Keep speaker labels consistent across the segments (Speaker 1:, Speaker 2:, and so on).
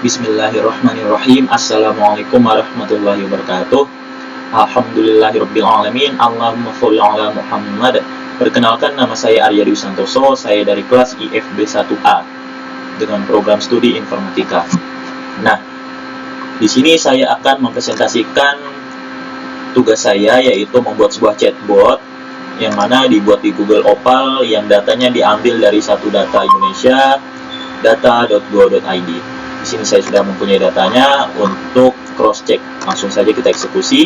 Speaker 1: Bismillahirrahmanirrahim. Assalamualaikum warahmatullahi wabarakatuh. Alhamdulillahirabbil alamin. Allahumma sholli ala Muhammad. Perkenalkan, nama saya Arya Dwi Santoso. Saya dari kelas IFB 1A dengan program studi informatika. Nah, di sini saya akan mempresentasikan tugas saya, yaitu membuat sebuah chatbot yang mana dibuat di Google Opal, yang datanya diambil dari satu data Indonesia, data.go.id. Di sini saya sudah mempunyai datanya untuk cross check. Langsung saja kita eksekusi.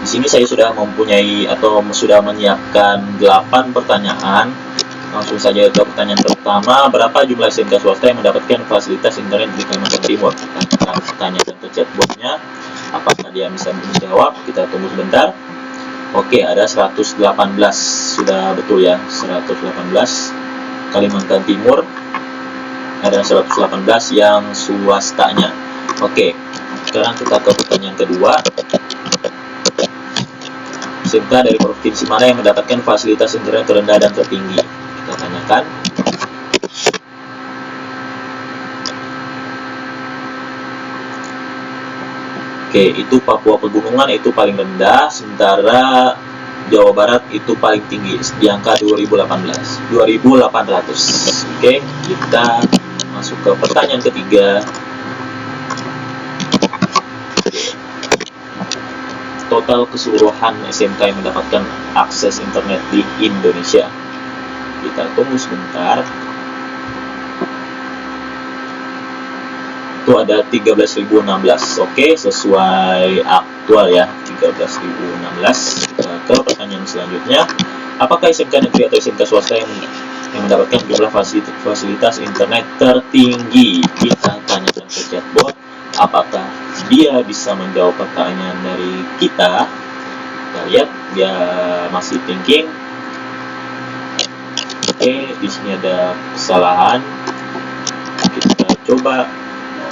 Speaker 1: Di sini saya sudah mempunyai atau sudah menyiapkan 8 pertanyaan. Langsung saja ke pertanyaan pertama, berapa jumlah SMK swasta yang mendapatkan fasilitas internet di Kalimantan Timur? Kita akan tanyakan ke chatbotnya, apakah dia bisa menjawab. Kita tunggu sebentar. Oke, ada 118, sudah betul ya, 118 Kalimantan Timur. Ada 118 yang swastanya. Oke, sekarang kita ke pertanyaan kedua. SMK dari provinsi mana yang mendapatkan fasilitas internet terendah dan tertinggi? Kita tanyakan. Oke, itu Papua Pegunungan itu paling rendah, sementara Jawa Barat itu paling tinggi di angka 2800. Oke, kita masuk ke pertanyaan ketiga. Total keseluruhan SMK yang mendapatkan akses internet di Indonesia. Kita tunggu sebentar. Itu ada 13.016. Oke, sesuai aktual ya, 13.016. Kita ke pertanyaan selanjutnya. Apakah SMK negeri atau SMK swasta yang mendapatkan jumlah fasilitas internet tertinggi? Kita tanyakan ke chatbot, apakah dia bisa menjawab pertanyaan dari kita. Kita lihat dia masih thinking. Oke, di sini ada kesalahan. Kita coba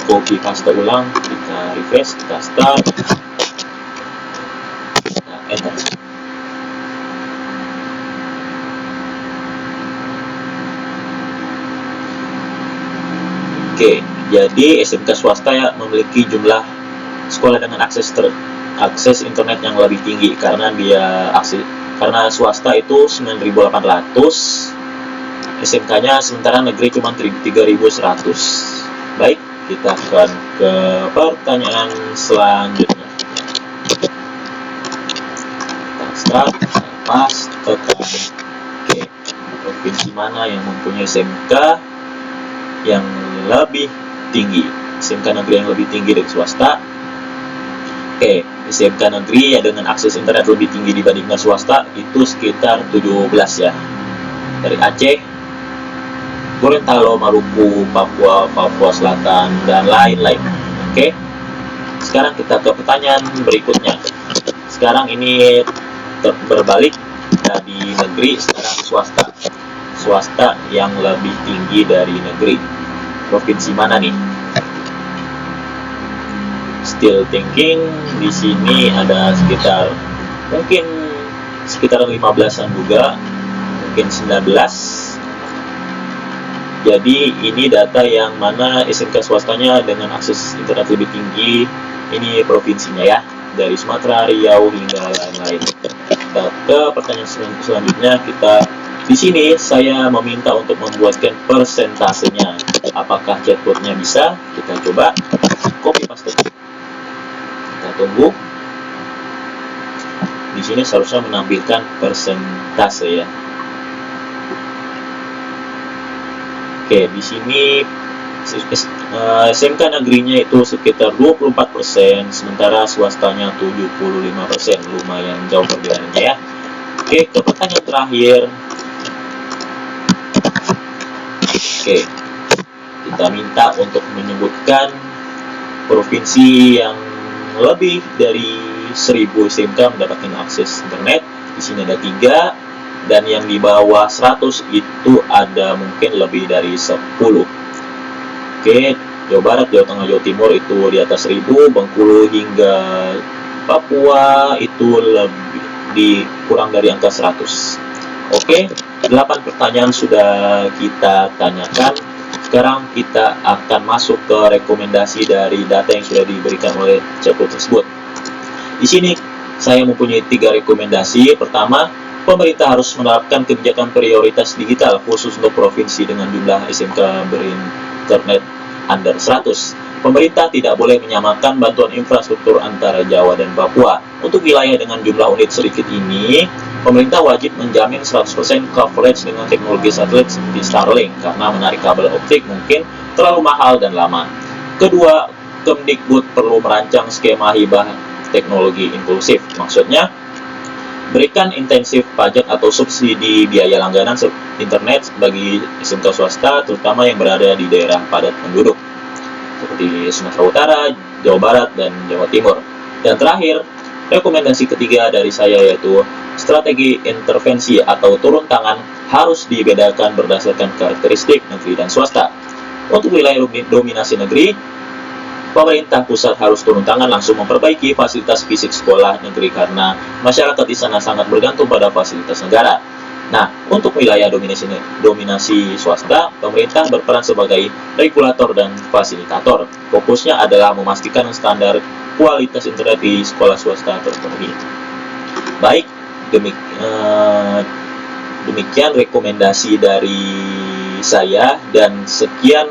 Speaker 1: copy paste ulang, kita refresh, kita start, kita enter. Oke, jadi SMK swasta ya memiliki jumlah sekolah dengan akses internet yang lebih tinggi karena karena swasta itu 9.800, SMK-nya, sementara negeri cuma 3.100. Baik, kita akan ke pertanyaan selanjutnya. Kita start, pas, tekan. Oke, provinsi mana yang mempunyai SMK yang lebih tinggi? SMK negeri yang lebih tinggi dari swasta. Oke, SMK negeri ya dengan akses internet lebih tinggi dibandingkan swasta itu sekitar 17 ya. Dari Aceh, Gorontalo, Maluku, Papua Selatan, dan lain-lain. Oke, sekarang kita ke pertanyaan berikutnya. Sekarang ini berbalik dari negeri, sekarang swasta. Swasta yang lebih tinggi dari negeri. Provinsi mana nih? Still thinking. Di sini ada mungkin sekitar 15-an juga, mungkin 19. Jadi ini data yang mana SMK swastanya dengan akses internet lebih tinggi. Ini provinsinya ya, dari Sumatera, Riau, hingga lain-lain. Kita ke pertanyaan selanjutnya. Di sini saya meminta untuk membuatkan persentasenya. Apakah chatbotnya bisa? Kita coba copy paste. Kita tunggu. Di sini seharusnya menampilkan persentase ya. Oke, di sini SMK negerinya itu sekitar 24%, sementara swastanya 75%. Lumayan jauh perbedaannya ya. Oke, ke pertanyaan terakhir. Oke, kita minta untuk menyebutkan provinsi yang lebih dari 1000 SMK mendapatkan akses internet. Di sini ada 3. Dan yang di bawah 100 itu ada mungkin lebih dari 10. Oke, Jawa Barat, Jawa Tengah, Jawa Timur itu di atas 1000, Bengkulu hingga Papua itu lebih kurang dari angka 100. Oke, 8 pertanyaan sudah kita tanyakan. Sekarang kita akan masuk ke rekomendasi dari data yang sudah diberikan oleh Cekul tersebut. Di sini saya mempunyai 3 rekomendasi. Pertama, pemerintah harus menerapkan kebijakan prioritas digital khusus untuk provinsi dengan jumlah SMK berinternet under 100. Pemerintah tidak boleh menyamakan bantuan infrastruktur antara Jawa dan Papua. Untuk wilayah dengan jumlah unit sedikit ini, pemerintah wajib menjamin 100% coverage dengan teknologi satelit seperti Starlink, karena menarik kabel optik mungkin terlalu mahal dan lama. Kedua, Kemdikbud perlu merancang skema hibah teknologi inklusif. Maksudnya, berikan intensif pajak atau subsidi biaya langganan internet bagi SMK swasta, terutama yang berada di daerah padat penduduk, seperti Sumatera Utara, Jawa Barat, dan Jawa Timur. Dan terakhir, rekomendasi ketiga dari saya yaitu strategi intervensi atau turun tangan harus dibedakan berdasarkan karakteristik negeri dan swasta. Untuk wilayah dominasi negeri, pemerintah pusat harus turun tangan langsung memperbaiki fasilitas fisik sekolah negeri karena masyarakat di sana sangat bergantung pada fasilitas negara. Nah, untuk wilayah dominasi swasta, pemerintah berperan sebagai regulator dan fasilitator. Fokusnya adalah memastikan standar kualitas internet di sekolah swasta terpenuhi. Baik, demikian rekomendasi dari saya, dan sekian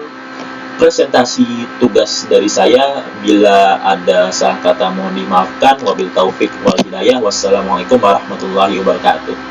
Speaker 1: presentasi tugas dari saya. Bila ada salah kata mohon dimaafkan. Wabil taufik wal hidayah. Wassalamualaikum warahmatullahi wabarakatuh.